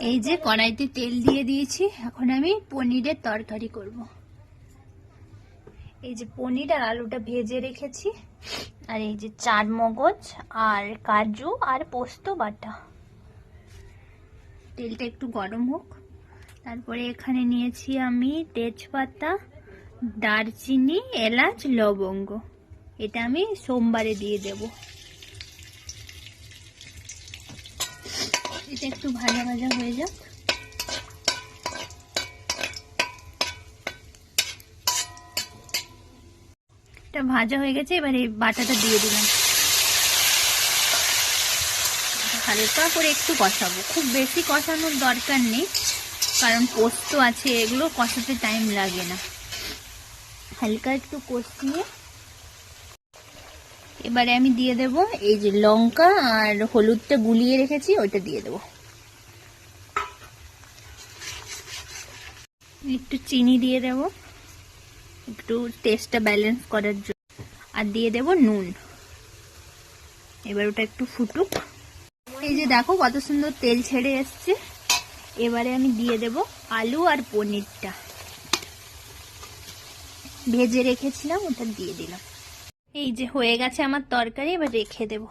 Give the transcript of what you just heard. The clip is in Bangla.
এই যে কড়াইতে তেল দিয়ে দিয়েছি, এখন আমি পনিরের তরকারি করব। এই যে পনির আর আলুটা ভেজে রেখেছি, আর এই যে চারমগজ আর কাজু আর পোস্ত বাটা। তেলটা একটু গরম হোক। তারপরে এখানে নিয়েছি আমি তেজপাতা, দারচিনি, এলাচ, লবঙ্গ। এটা আমি সোমবারে দিয়ে দেব। এটা একটু ভাজা ভাজা হয়ে যাক। এটা ভাজা হয়ে গেছে, এবার এই বাটাটা দিয়ে দিলাম। হালকা করে একটু কষাবো, খুব বেশি কষানোর দরকার নেই, কারণ পোস্ত আছে, এগুলো কষাতে টাইম লাগে না। হালকা একটু কষিয়ে এবারে আমি দিয়ে দেব এই যে লঙ্কা আর হলুদটা গুলিয়ে রেখেছি, ওইটা দিয়ে দেব। একটু চিনি দিয়ে দেব, একটু টেস্টটা ব্যালেন্স করার জন্য, আর দিয়ে দেব নুন। এবার ওটা একটু ফুটুক। এই যে দেখো কত সুন্দর তেল ছেড়ে এসছে। এবারে আমি দিয়ে দেব আলু আর পনিরটা ভেজে রেখেছিলাম, ওটা দিয়ে দিলাম। এই যে হয়ে গেছে আমার তরকারি, এবার রেখে দেবো।